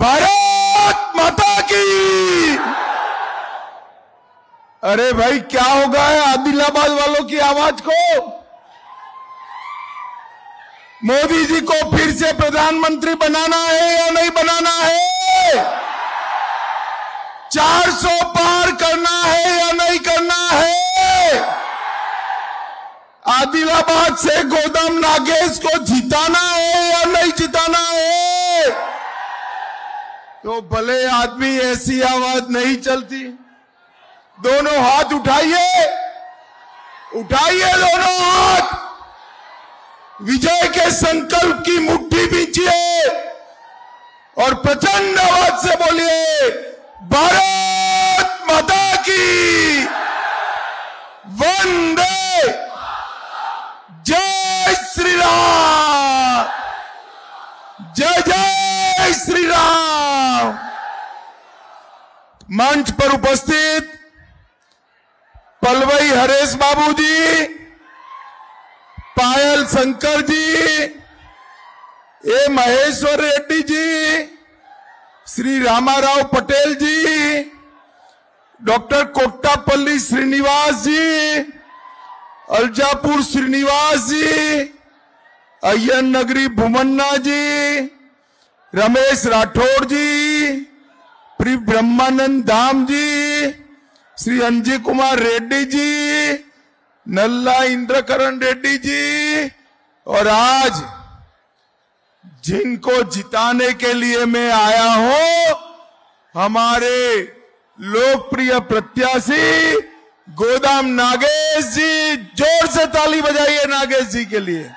भारत माता की। अरे भाई क्या हो गया है आदिलाबाद वालों की आवाज को? मोदी जी को फिर से प्रधानमंत्री बनाना है या नहीं बनाना है? 400 पार करना है या नहीं करना है? आदिलाबाद से गोदाम नागेश को जिताना है या नहीं जिताना है? तो भले आदमी ऐसी आवाज नहीं चलती। दोनों हाथ उठाइए, उठाइए दोनों हाथ, विजय के संकल्प की मुट्ठी बींचिए और प्रचंड आवाज से बोलिए भारत माता की वंदे, जय श्री राम, जय जय श्री राम। मंच पर उपस्थित पलवई हरेश बाबू जी, पायल शंकर जी, ए महेश्वर रेड्डी जी, श्री रामाराव पटेल जी, डॉक्टर कोट्टापल्ली श्रीनिवास जी, अलजापुर श्रीनिवास जी, अय्यन नगरी भूमन्ना जी, रमेश राठौड़ जी, प्री ब्रह्मानंद धाम जी, श्री अंजी कुमार रेड्डी जी, नल्ला इंद्रकरण रेड्डी जी, और आज जिनको जिताने के लिए मैं आया हूं, हमारे लोकप्रिय प्रत्याशी गोदाम नागेश जी। जोर से ताली बजाइए नागेश जी के लिए।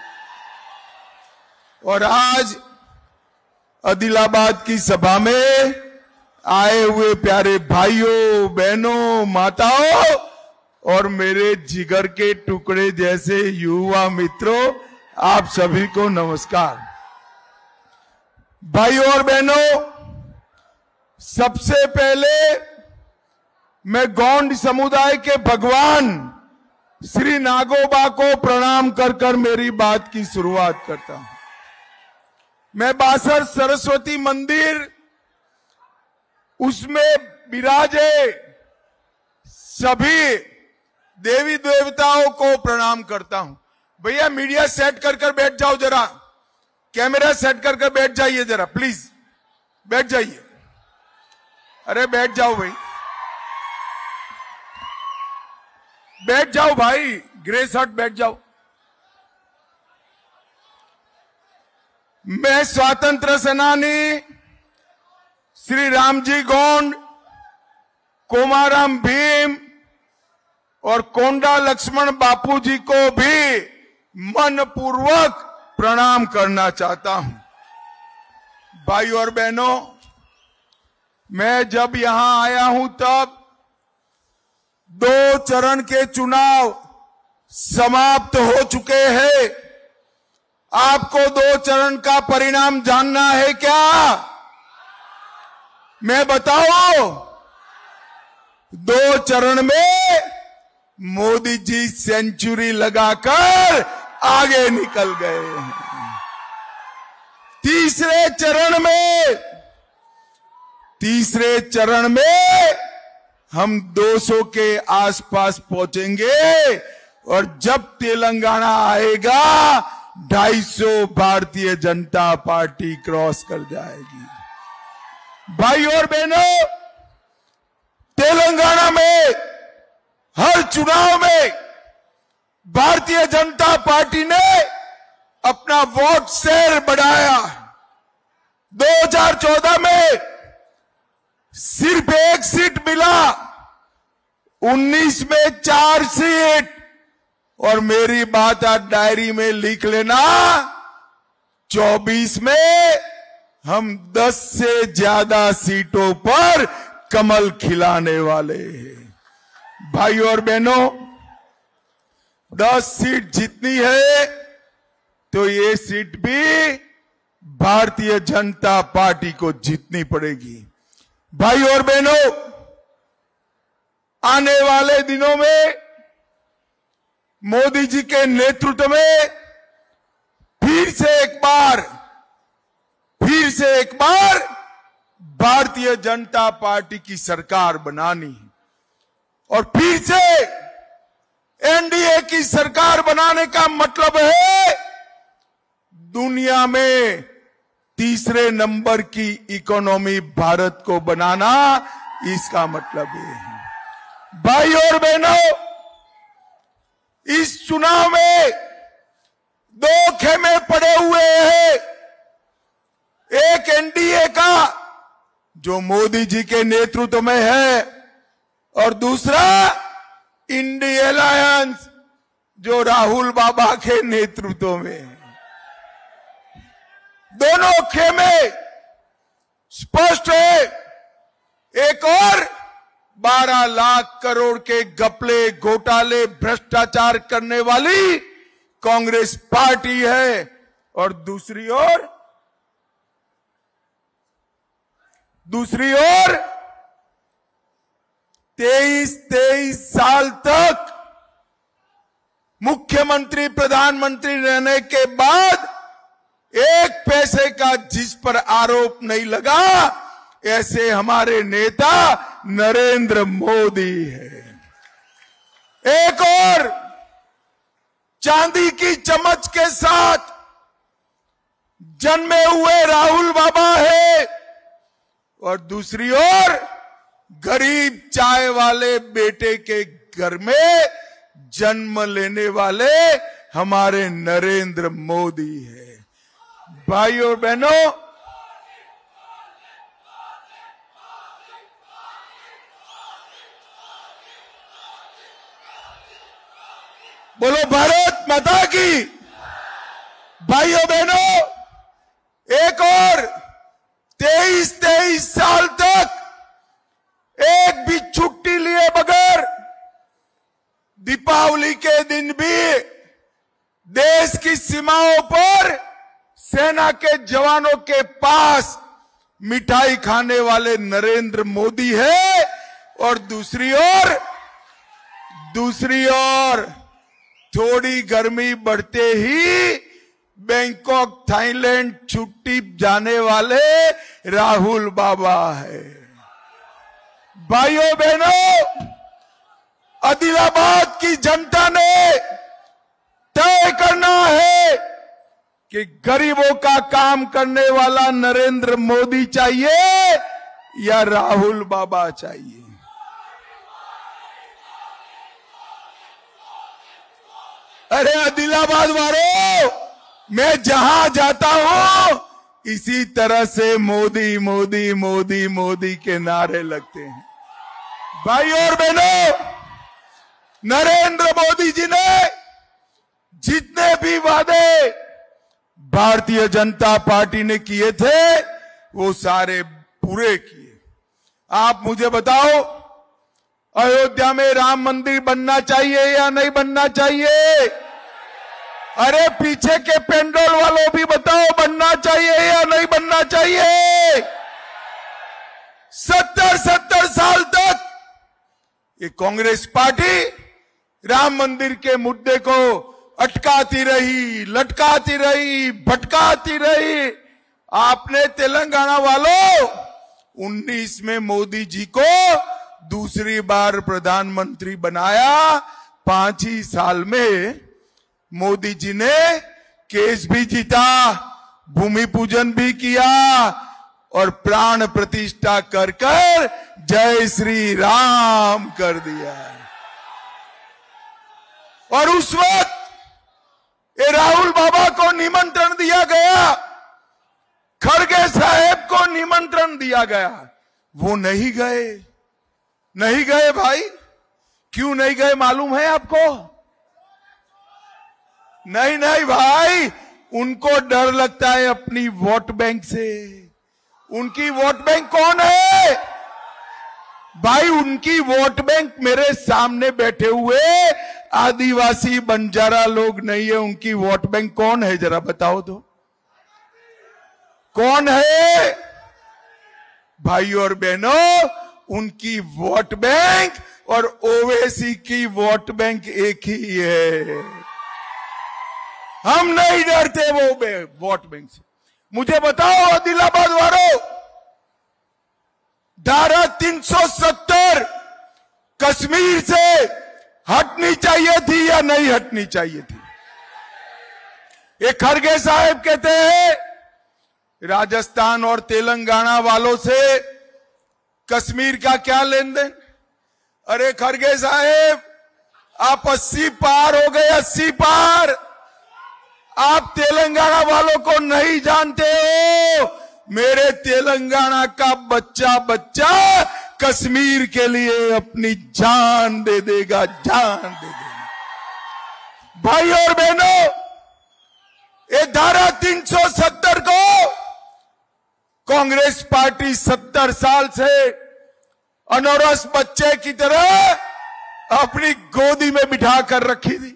और आज आदिलाबाद की सभा में आए हुए प्यारे भाइयों, बहनों, माताओं और मेरे जिगर के टुकड़े जैसे युवा मित्रों, आप सभी को नमस्कार। भाइयों और बहनों, सबसे पहले मैं गौंड समुदाय के भगवान श्री नागोबा को प्रणाम कर कर मेरी बात की शुरुआत करता हूं। मैं बासर सरस्वती मंदिर, उसमें विराजे सभी देवी देवताओं को प्रणाम करता हूं। भैया मीडिया सेट कर कर बैठ जाओ, जरा कैमरा सेट कर कर बैठ जाइए, जरा प्लीज बैठ जाइए। अरे बैठ जाओ भाई, बैठ जाओ भाई, ग्रे शर्ट बैठ जाओ। मैं स्वतंत्र सेनानी श्री रामजी गोंड, कोमाराम भीम और कोंडा लक्ष्मण बापू जी को भी मनपूर्वक प्रणाम करना चाहता हूं। भाई और बहनों, मैं जब यहां आया हूं तब 2 चरण के चुनाव समाप्त हो चुके हैं। आपको 2 चरण का परिणाम जानना है क्या? मैं बताऊं, 2 चरण में मोदी जी सेंचुरी लगाकर आगे निकल गए हैं। तीसरे चरण में हम 200 के आसपास पहुंचेंगे और जब तेलंगाना आएगा 250 भारतीय जनता पार्टी क्रॉस कर जाएगी। भाई और बहनों, तेलंगाना में हर चुनाव में भारतीय जनता पार्टी ने अपना वोट शेयर बढ़ाया। 2014 में सिर्फ 1 सीट मिला, 19 में 4 सीट, और मेरी बात आज डायरी में लिख लेना, 24 में हम 10 से ज्यादा सीटों पर कमल खिलाने वाले हैं। भाई और बहनों, 10 सीट जितनी है तो ये सीट भी भारतीय जनता पार्टी को जीतनी पड़ेगी। भाई और बहनों, आने वाले दिनों में मोदी जी के नेतृत्व में फिर से एक बार भारतीय जनता पार्टी की सरकार बनानी और फिर से एनडीए की सरकार बनाने का मतलब है दुनिया में तीसरे नंबर की इकोनॉमी भारत को बनाना। इसका मतलब है भाई और बहनों, इस चुनाव में दो खेमे पड़े हुए हैं। एक एनडीए का जो मोदी जी के नेतृत्व में है और दूसरा इंडिया अलायंस जो राहुल बाबा के नेतृत्व में है। दोनों खेमे स्पष्ट है। एक और 12 लाख करोड़ के घपले, घोटाले, भ्रष्टाचार करने वाली कांग्रेस पार्टी है और दूसरी ओर 23 साल तक मुख्यमंत्री प्रधानमंत्री रहने के बाद एक पैसे का जिस पर आरोप नहीं लगा, ऐसे हमारे नेता नरेंद्र मोदी है। एक और चांदी की चम्मच के साथ जन्मे हुए राहुल बाबा है और दूसरी ओर गरीब चाय वाले बेटे के घर में जन्म लेने वाले हमारे नरेंद्र मोदी है। भाइयों और बहनों, बोलो भारत माता की। भाइयों बहनों, एक और 23 साल तक एक भी छुट्टी लिए बगैर दीपावली के दिन भी देश की सीमाओं पर सेना के जवानों के पास मिठाई खाने वाले नरेंद्र मोदी है और दूसरी ओर थोड़ी गर्मी बढ़ते ही बैंकॉक थाईलैंड छुट्टी जाने वाले राहुल बाबा है। भाइयों बहनों, आदिलाबाद की जनता ने तय करना है कि गरीबों का काम करने वाला नरेंद्र मोदी चाहिए या राहुल बाबा चाहिए। अरे आदिलाबाद वालों, मैं जहां जाता हूं इसी तरह से मोदी मोदी मोदी मोदी के नारे लगते हैं। भाई और बहनों, नरेंद्र मोदी जी ने जितने भी वादे भारतीय जनता पार्टी ने किए थे वो सारे पूरे किए। आप मुझे बताओ, अयोध्या में राम मंदिर बनना चाहिए या नहीं बनना चाहिए? अरे पीछे के पेंडोल वालों भी बताओ, बनना चाहिए या नहीं बनना चाहिए? 70 साल तक ये कांग्रेस पार्टी राम मंदिर के मुद्दे को अटकाती रही, लटकाती रही, भटकाती रही। आपने तेलंगाना वालों 19 में मोदी जी को दूसरी बार प्रधानमंत्री बनाया। 5 ही साल में मोदी जी ने केस भी जीता, भूमि पूजन भी किया और प्राण प्रतिष्ठा कर जय श्री राम कर दिया। और उस वक्त ये राहुल बाबा को निमंत्रण दिया गया, खड़गे साहेब को निमंत्रण दिया गया, वो नहीं गए भाई। क्यों नहीं गए मालूम है आपको? नहीं भाई, उनको डर लगता है अपनी वोट बैंक से। उनकी वोट बैंक कौन है भाई? उनकी वोट बैंक मेरे सामने बैठे हुए आदिवासी बंजारा लोग नहीं है। उनकी वोट बैंक कौन है, जरा बताओ तो, कौन है? भाई और बहनों, उनकी वोट बैंक और ओवैसी की वोट बैंक एक ही है। हम नहीं डरते वो वोट बैंक से। मुझे बताओ आदिलाबाद वालों, धारा 370 कश्मीर से हटनी चाहिए थी या नहीं हटनी चाहिए थी? ये खड़गे साहब कहते हैं राजस्थान और तेलंगाना वालों से कश्मीर का क्या लेन देन। अरे खड़गे साहब, आप 80 पार हो गए, 80 पार। आप तेलंगाना वालों को नहीं जानते हो। मेरे तेलंगाना का बच्चा बच्चा कश्मीर के लिए अपनी जान दे देगा, जान दे देगा। भाई और बहनों, ये धारा 370 को कांग्रेस पार्टी 70 साल से अनौरस बच्चे की तरह अपनी गोदी में बिठा कर रखी थी।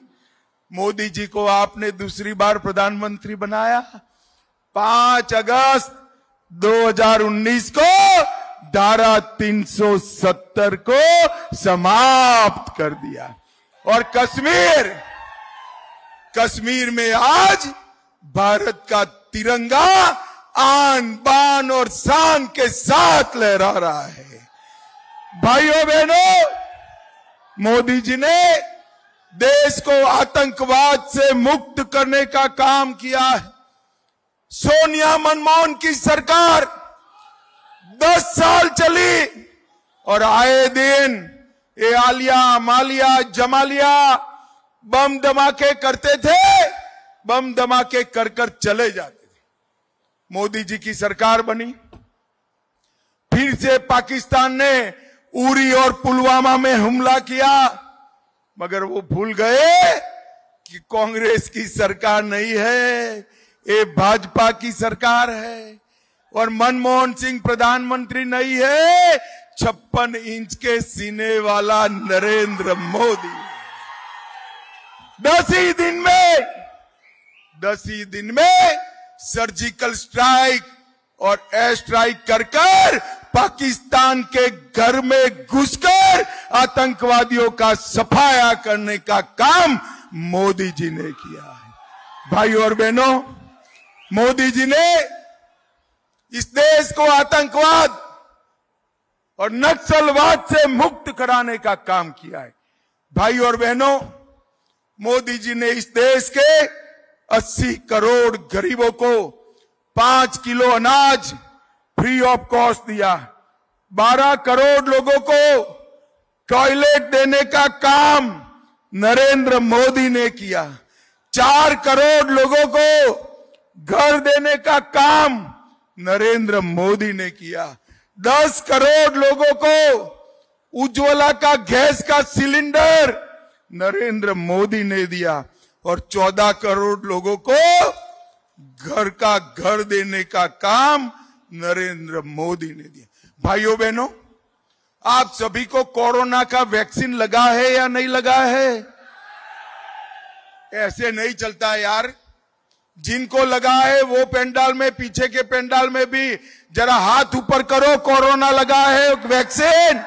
मोदी जी को आपने दूसरी बार प्रधानमंत्री बनाया। 5 अगस्त 2019 को धारा 370 को समाप्त कर दिया और कश्मीर में आज भारत का तिरंगा आन बान और शान के साथ लहरा रहा है। भाइयों बहनों, मोदी जी ने देश को आतंकवाद से मुक्त करने का काम किया है। सोनिया मनमोहन की सरकार 10 साल चली और आए दिन ये आलिया मालिया जमालिया बम धमाके करते थे, बम धमाके कर कर चले जाते थे। मोदी जी की सरकार बनी, फिर से पाकिस्तान ने उरी और पुलवामा में हमला किया, मगर वो भूल गए कि कांग्रेस की सरकार नहीं है, ये भाजपा की सरकार है और मनमोहन सिंह प्रधानमंत्री नहीं है, 56 इंच के सीने वाला नरेंद्र मोदी। 10 ही दिन में सर्जिकल स्ट्राइक और एयर स्ट्राइक कर पाकिस्तान के घर में घुसकर आतंकवादियों का सफाया करने का काम मोदी जी ने किया है। भाई और बहनों, मोदी जी ने इस देश को आतंकवाद और नक्सलवाद से मुक्त कराने का काम किया है। भाई और बहनों, मोदी जी ने इस देश के 80 करोड़ गरीबों को 5 किलो अनाज फ्री ऑफ कॉस्ट दिया। 12 करोड़ लोगों को टॉयलेट देने का काम नरेंद्र मोदी ने किया। 4 करोड़ लोगों को घर देने का काम नरेंद्र मोदी ने किया। 10 करोड़ लोगों को उज्ज्वला का गैस का सिलेंडर नरेंद्र मोदी ने दिया और 14 करोड़ लोगों को घर का घर देने का काम नरेंद्र मोदी ने दिया। भाइयों बहनों, आप सभी को कोरोना का वैक्सीन लगा है या नहीं लगा है? ऐसे नहीं चलता है यार। जिनको लगा है वो पेंडाल में, पीछे के पेंडाल में भी जरा हाथ ऊपर करो। कोरोना लगा है वैक्सीन,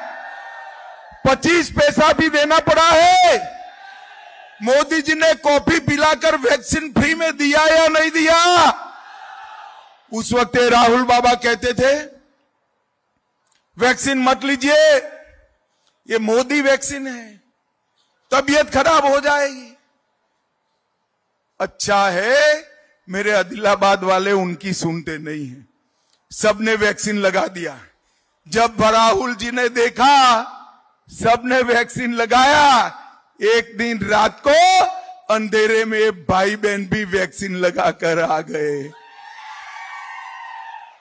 25 पैसा भी देना पड़ा है। मोदी जी ने कॉफी पिलाकर वैक्सीन फ्री में दिया या नहीं दिया? उस वक्त राहुल बाबा कहते थे वैक्सीन मत लीजिए, ये मोदी वैक्सीन है, तबीयत खराब हो जाएगी। अच्छा है मेरे आदिलाबाद वाले उनकी सुनते नहीं हैं, सबने वैक्सीन लगा दिया। जब राहुल जी ने देखा सबने वैक्सीन लगाया, एक दिन रात को अंधेरे में भाई बहन भी वैक्सीन लगाकर आ गए।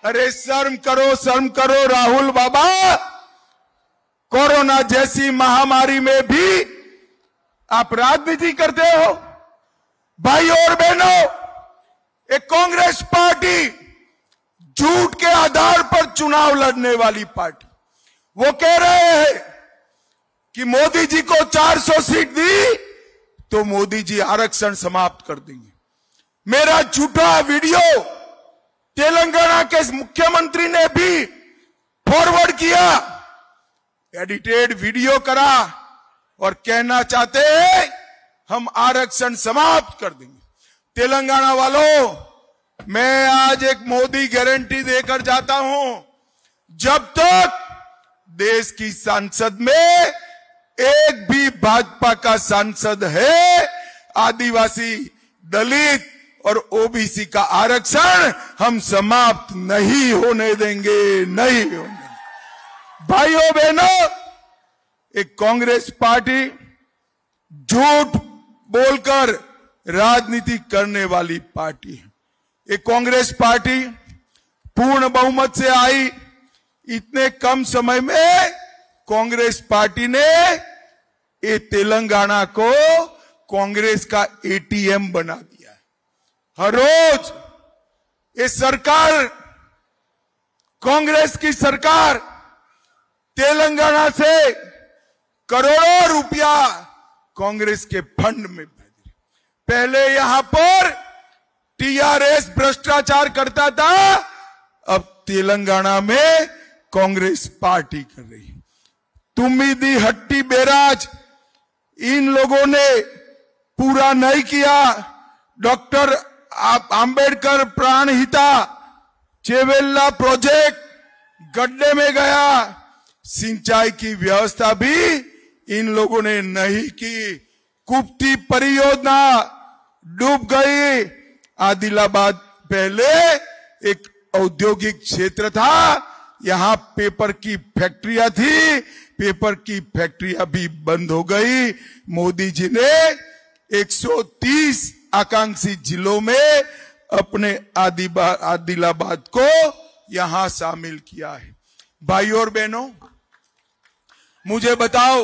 अरे शर्म करो राहुल बाबा। कोरोना जैसी महामारी में भी आप राजनीति करते हो। भाई और बहनों, एक कांग्रेस पार्टी झूठ के आधार पर चुनाव लड़ने वाली पार्टी, वो कह रहे हैं कि मोदी जी को 400 सीट दी तो मोदी जी आरक्षण समाप्त कर देंगे। मेरा झूठा वीडियो तेलंगाना के मुख्यमंत्री ने भी फॉरवर्ड किया, एडिटेड वीडियो करा और कहना चाहते हैं हम आरक्षण समाप्त कर देंगे। तेलंगाना वालों, मैं आज एक मोदी गारंटी देकर जाता हूं, जब तक देश की संसद में एक भी भाजपा का सांसद है, आदिवासी, दलित और ओबीसी का आरक्षण हम समाप्त नहीं होने देंगे, नहीं होने देंगे। भाइयों बहनों, एक कांग्रेस पार्टी झूठ बोलकर राजनीति करने वाली पार्टी है। एक कांग्रेस पार्टी पूर्ण बहुमत से आई। इतने कम समय में कांग्रेस पार्टी ने ये तेलंगाना को कांग्रेस का एटीएम बना दिया है। हर रोज ये सरकार, कांग्रेस की सरकार तेलंगाना से करोड़ों रुपया कांग्रेस के फंड में भेज रही। पहले यहां पर टीआरएस भ्रष्टाचार करता था, अब तेलंगाना में कांग्रेस पार्टी कर रही है। तुमिदी हट्टी बैराज इन लोगों ने पूरा नहीं किया। डॉक्टर आंबेडकर प्राणहिता चेवेल्ला प्रोजेक्ट गड्ढे में गया। सिंचाई की व्यवस्था भी इन लोगों ने नहीं की। कुप्ती परियोजना डूब गई। आदिलाबाद पहले एक औद्योगिक क्षेत्र था, यहां पेपर की फैक्ट्रियां थी, पेपर की फैक्ट्रियां भी बंद हो गई। मोदी जी ने 130 आकांक्षी जिलों में अपने आदिलाबाद को यहां शामिल किया है। भाइयों और बहनों, मुझे बताओ,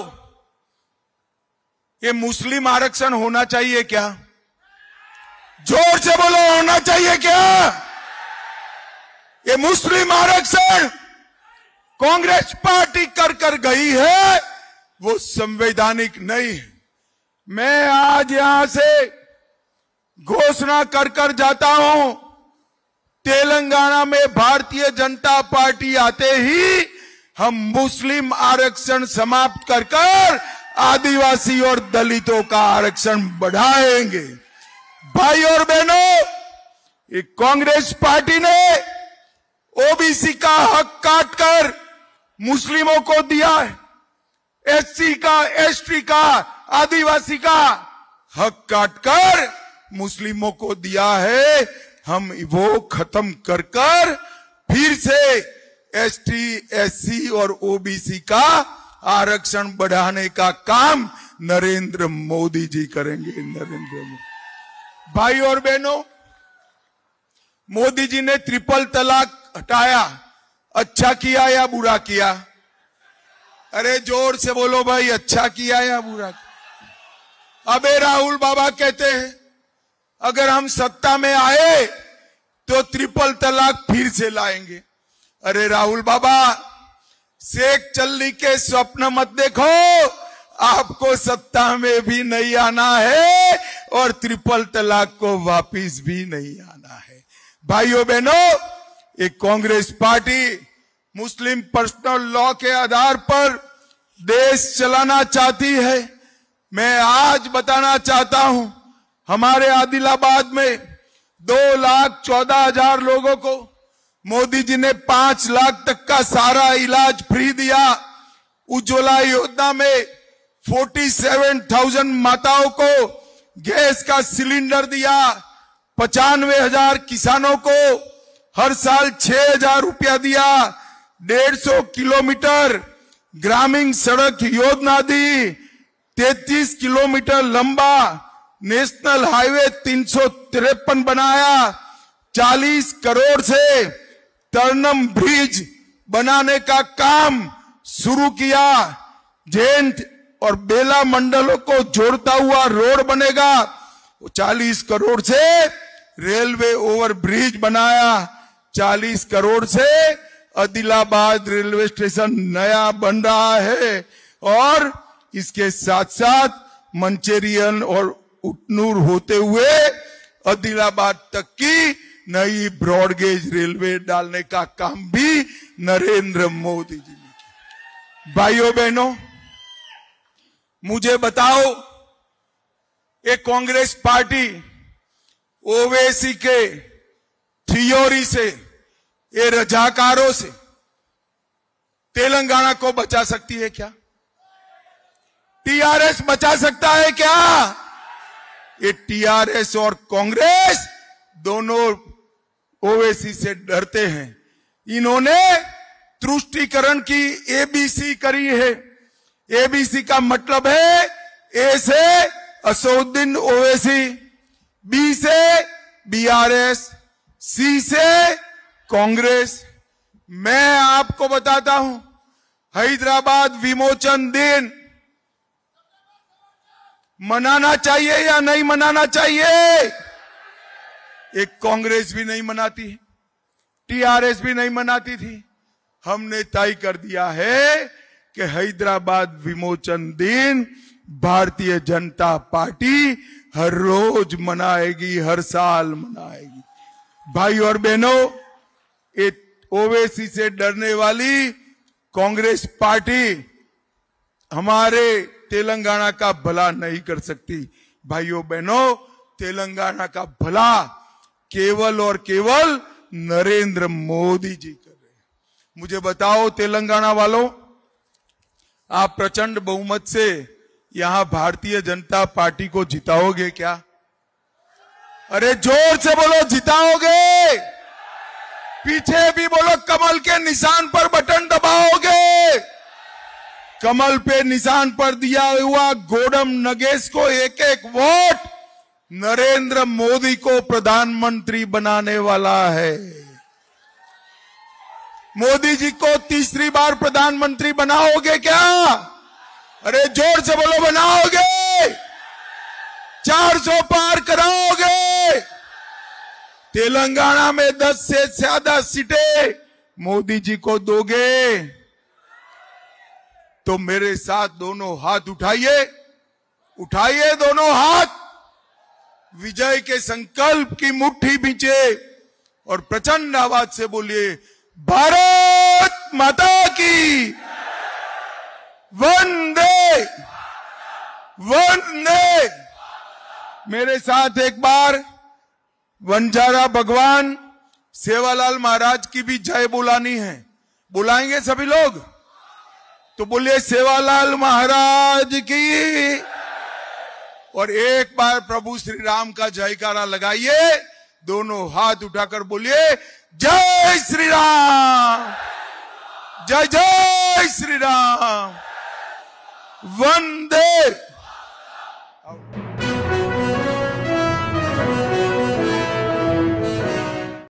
ये मुस्लिम आरक्षण होना चाहिए क्या? जोर से बोलो, होना चाहिए क्या? ये मुस्लिम आरक्षण कांग्रेस पार्टी कर गई है, वो संवैधानिक नहीं है। मैं आज यहां से घोषणा कर जाता हूं, तेलंगाना में भारतीय जनता पार्टी आते ही हम मुस्लिम आरक्षण समाप्त कर आदिवासी और दलितों का आरक्षण बढ़ाएंगे। भाई और बहनों, ये कांग्रेस पार्टी ने ओबीसी का हक काटकर मुस्लिमों को दिया है, एससी का, एसटी का, आदिवासी का हक काटकर मुस्लिमों को दिया है। हम वो खत्म कर फिर से एसटी, एससी और ओबीसी का आरक्षण बढ़ाने का काम नरेंद्र मोदी जी करेंगे। नरेंद्र मोदी। भाई और बहनों, मोदी जी ने ट्रिपल तलाक हटाया, अच्छा किया या बुरा किया? अरे जोर से बोलो भाई, अच्छा किया या बुरा किया? अबे राहुल बाबा कहते हैं अगर हम सत्ता में आए तो ट्रिपल तलाक फिर से लाएंगे। अरे राहुल बाबा, शेख चल्ली के स्वप्न मत देखो, आपको सत्ता में भी नहीं आना है और ट्रिपल तलाक को वापिस भी नहीं आना है। भाइयों बहनों, एक कांग्रेस पार्टी मुस्लिम पर्सनल लॉ के आधार पर देश चलाना चाहती है। मैं आज बताना चाहता हूं, हमारे आदिलाबाद में 2,14,000 लोगों को मोदी जी ने 5 लाख तक का सारा इलाज फ्री दिया। उज्ज्वला योजना में 47,000 माताओं को गैस का सिलेंडर दिया। 95,000 किसानों को हर साल 6,000 रुपया दिया। 150 किलोमीटर ग्रामीण सड़क योजना दी। 33 किलोमीटर लंबा नेशनल हाईवे 353 बनाया। 40 करोड़ से टर्नम ब्रिज बनाने का काम शुरू किया। जैन और बेला मंडलों को जोड़ता हुआ रोड बनेगा। 40 करोड़ से रेलवे ओवर ब्रिज बनाया। 40 करोड़ से आदिलाबाद रेलवे स्टेशन नया बन रहा है और इसके साथ साथ मंचेरियन और उटनूर होते हुए आदिलाबाद तक की नई ब्रॉडगेज रेलवे डालने का काम भी नरेंद्र मोदी जी ने किया। भाइयों बहनों, मुझे बताओ, ये कांग्रेस पार्टी ओवैसी के थियोरी से, ये रजाकारों से तेलंगाना को बचा सकती है क्या? टीआरएस बचा सकता है क्या? ये टीआरएस और कांग्रेस दोनों ओवैसी से डरते हैं। इन्होंने तुष्टीकरण की एबीसी करी है। एबीसी का मतलब है ए से असदुद्दीन ओवैसी, बी से बीआरएस, सी से कांग्रेस। मैं आपको बताता हूं, हैदराबाद विमोचन दिन मनाना चाहिए या नहीं मनाना चाहिए? एक कांग्रेस भी नहीं मनाती है, टीआरएस भी नहीं मनाती थी। हमने तय कर दिया है कि हैदराबाद विमोचन दिन भारतीय जनता पार्टी हर रोज मनाएगी, हर साल मनाएगी। भाई और बहनों, ओवैसी से डरने वाली कांग्रेस पार्टी हमारे तेलंगाना का भला नहीं कर सकती। भाइयों बहनों, तेलंगाना का भला केवल और केवल नरेंद्र मोदी जी कर रहे हैं। मुझे बताओ तेलंगाना वालों, आप प्रचंड बहुमत से यहां भारतीय जनता पार्टी को जिताओगे क्या? अरे जोर से बोलो, जिताओगे? पीछे भी बोलो, कमल के निशान पर बटन दबाओगे? कमल पे निशान पर दिया हुआ गोडम नगेश को एक एक वोट नरेंद्र मोदी को प्रधानमंत्री बनाने वाला है। मोदी जी को तीसरी बार प्रधानमंत्री बनाओगे क्या? अरे जोर से बोलो, बनाओगे? 400 पार कराओगे? तेलंगाना में 10 से ज्यादा सीटें मोदी जी को दोगे? तो मेरे साथ दोनों हाथ उठाइए, उठाइए दोनों हाथ, विजय के संकल्प की मुट्ठी भींचे और प्रचंड आवाज से बोलिए, भारत माता की वंदे वंदे। मेरे साथ एक बार वंजारा भगवान सेवालाल महाराज की भी जय बुलानी है। बुलाएंगे सभी लोग? तो बोलिए सेवालाल महाराज की। और एक बार प्रभु श्री राम का जयकारा लगाइए, दोनों हाथ उठाकर बोलिए, जय श्री राम, जय जय श्री राम, वंदे।